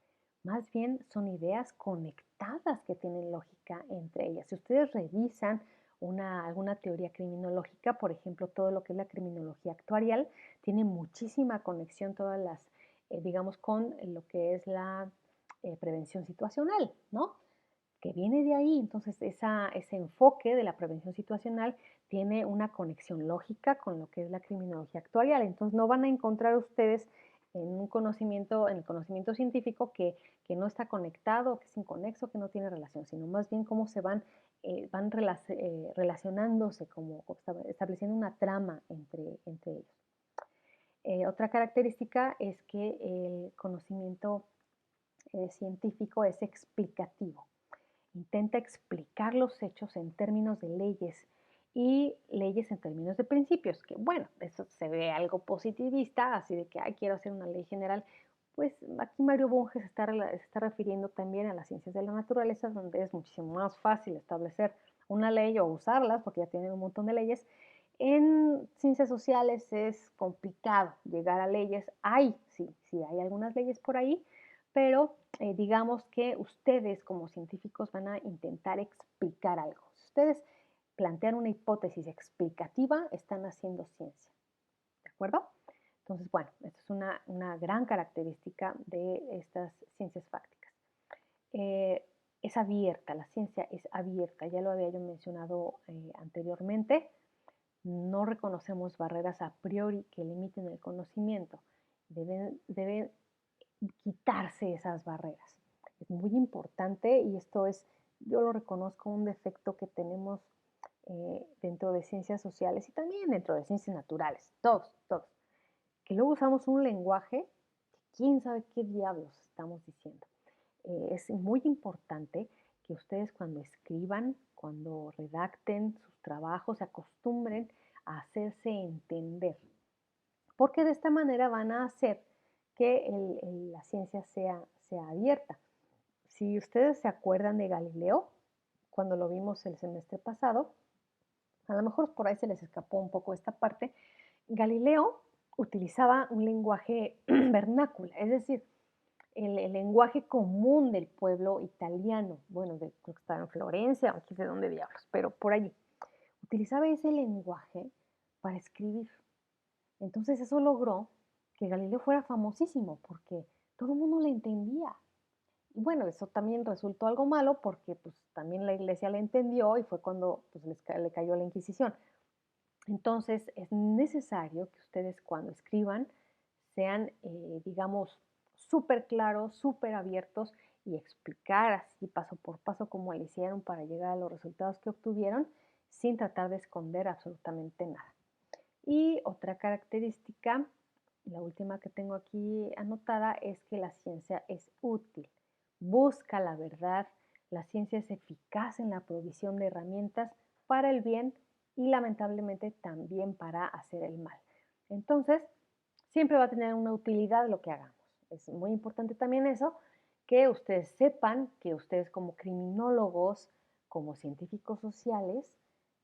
Más bien son ideas conectadas que tienen lógica entre ellas. Si ustedes revisan alguna teoría criminológica, por ejemplo, todo lo que es la criminología actuarial, tiene muchísima conexión todas las, digamos, con lo que es la prevención situacional, ¿no? Que viene de ahí. Entonces, ese enfoque de la prevención situacional tiene una conexión lógica con lo que es la criminología actuarial. Entonces, no van a encontrar ustedes en el conocimiento científico que no está conectado, que es inconexo, que no tiene relación, sino más bien cómo se van relacionándose, como estableciendo una trama entre ellos. Otra característica es que el conocimiento científico es explicativo. Intenta explicar los hechos en términos de leyes y leyes en términos de principios, que bueno, eso se ve algo positivista, así de que, quiero hacer una ley general. Pues aquí Mario Bunge se está refiriendo también a las ciencias de la naturaleza, donde es muchísimo más fácil establecer una ley o usarlas, porque ya tienen un montón de leyes. En ciencias sociales es complicado llegar a leyes. Sí, hay algunas leyes por ahí, pero digamos que ustedes como científicos van a intentar explicar algo. Si ustedes plantean una hipótesis explicativa, están haciendo ciencia. ¿De acuerdo? Entonces, bueno, esta es una gran característica de estas ciencias fácticas. Es abierta, la ciencia es abierta, ya lo había yo mencionado anteriormente. No reconocemos barreras a priori que limiten el conocimiento. Deben quitarse esas barreras. Es muy importante y esto es, yo lo reconozco, un defecto que tenemos dentro de ciencias sociales y también dentro de ciencias naturales, todos, que luego usamos un lenguaje que quién sabe qué diablos estamos diciendo. Es muy importante que ustedes cuando escriban, cuando redacten sus trabajos, se acostumbren a hacerse entender, porque de esta manera van a hacer que la ciencia sea abierta. Si ustedes se acuerdan de Galileo, cuando lo vimos el semestre pasado, a lo mejor por ahí se les escapó un poco esta parte, Galileo utilizaba un lenguaje vernáculo, es decir, el lenguaje común del pueblo italiano, bueno, creo que estaba en Florencia, o quién sé dónde diablos, pero por allí. Utilizaba ese lenguaje para escribir. Entonces eso logró que Galileo fuera famosísimo, porque todo el mundo le entendía. Y bueno, eso también resultó algo malo porque pues, también la iglesia le entendió y fue cuando pues, le cayó la Inquisición. Entonces es necesario que ustedes cuando escriban sean, digamos, súper claros, súper abiertos y explicar así paso por paso cómo le hicieron para llegar a los resultados que obtuvieron sin tratar de esconder absolutamente nada. Y otra característica, la última que tengo aquí anotada, es que la ciencia es útil, busca la verdad, la ciencia es eficaz en la provisión de herramientas para el bien y lamentablemente también para hacer el mal. Entonces, siempre va a tener una utilidad lo que hagamos. Es muy importante también eso, que ustedes sepan que ustedes como criminólogos, como científicos sociales,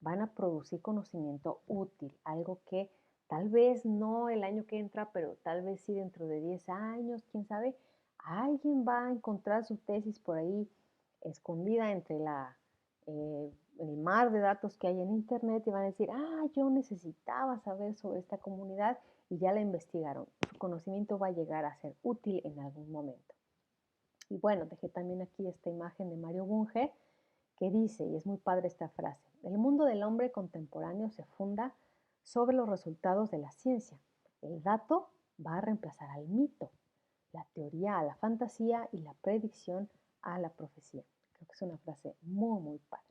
van a producir conocimiento útil, algo que tal vez no el año que entra, pero tal vez sí dentro de 10 años, quién sabe, alguien va a encontrar su tesis por ahí escondida entre el mar de datos que hay en internet y van a decir, yo necesitaba saber sobre esta comunidad y ya la investigaron. Su conocimiento va a llegar a ser útil en algún momento. Y bueno, dejé también aquí esta imagen de Mario Bunge que dice, y es muy padre esta frase, el mundo del hombre contemporáneo se funda sobre los resultados de la ciencia. El dato va a reemplazar al mito, la teoría a la fantasía y la predicción a la profecía. Creo que es una frase muy, muy padre.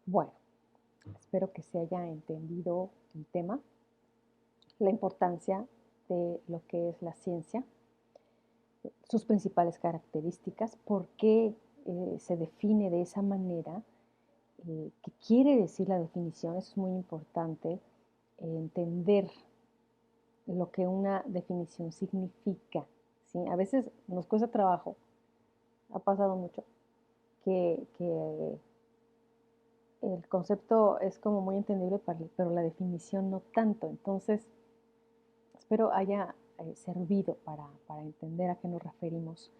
Bueno, espero que se haya entendido el tema, la importancia de lo que es la ciencia, sus principales características, por qué se define de esa manera, qué quiere decir la definición. Eso es muy importante, entender lo que una definición significa. ¿Sí? A veces nos cuesta trabajo, ha pasado mucho, que el concepto es como muy entendible, pero la definición no tanto. Entonces, espero haya servido para entender a qué nos referimos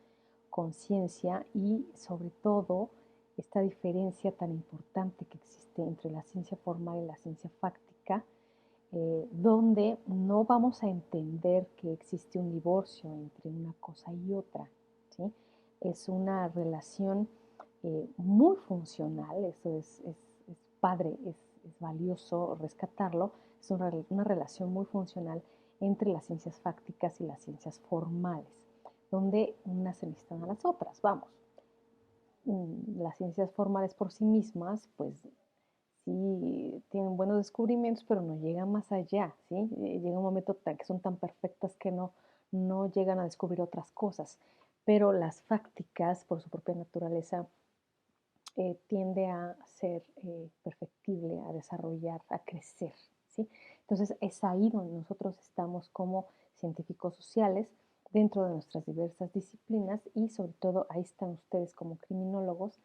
con ciencia y sobre todo esta diferencia tan importante que existe entre la ciencia formal y la ciencia fáctica, donde no vamos a entender que existe un divorcio entre una cosa y otra, ¿sí? Es una relación muy funcional, eso es padre, es valioso rescatarlo, es una relación muy funcional entre las ciencias fácticas y las ciencias formales, donde unas se necesitan a las otras, vamos. Las ciencias formales por sí mismas, pues sí tienen buenos descubrimientos, pero no llegan más allá, ¿sí? Llega un momento que son tan perfectas que no llegan a descubrir otras cosas, pero las fácticas, por su propia naturaleza, tiende a ser perfectible, a desarrollar, a crecer, ¿sí? Entonces es ahí donde nosotros estamos como científicos sociales, dentro de nuestras diversas disciplinas y sobre todo ahí están ustedes como criminólogos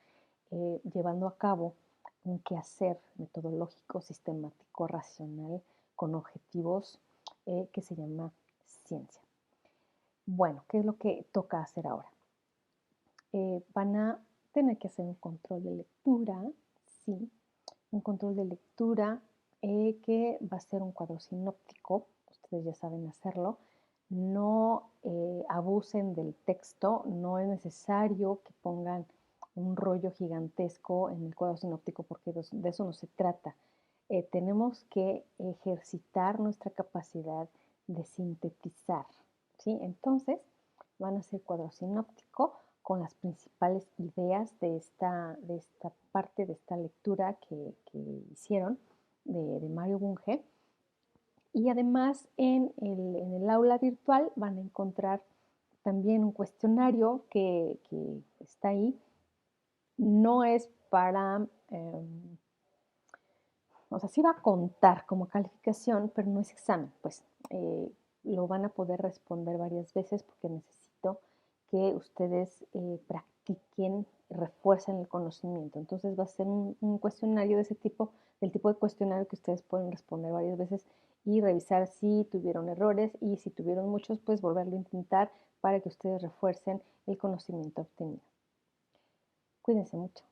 llevando a cabo un quehacer metodológico, sistemático, racional, con objetivos que se llama ciencia. Bueno, ¿qué es lo que toca hacer ahora? Van a tener que hacer un control de lectura, sí, un control de lectura que va a ser un cuadro sinóptico, ustedes ya saben hacerlo, no abusen del texto, no es necesario que pongan un rollo gigantesco en el cuadro sinóptico porque de eso no se trata. Tenemos que ejercitar nuestra capacidad de sintetizar, ¿sí? Entonces, van a hacer cuadro sinóptico con las principales ideas de esta parte, de esta lectura que hicieron de Mario Bunge. Y además en el aula virtual van a encontrar también un cuestionario que está ahí. No es para, o sea, sí va a contar como calificación, pero no es examen, pues lo van a poder responder varias veces porque necesito que ustedes practiquen, refuercen el conocimiento. Entonces va a ser un cuestionario de ese tipo, del tipo de cuestionario que ustedes pueden responder varias veces y revisar si tuvieron errores y si tuvieron muchos, pues volverlo a intentar para que ustedes refuercen el conocimiento obtenido. Cuídense mucho.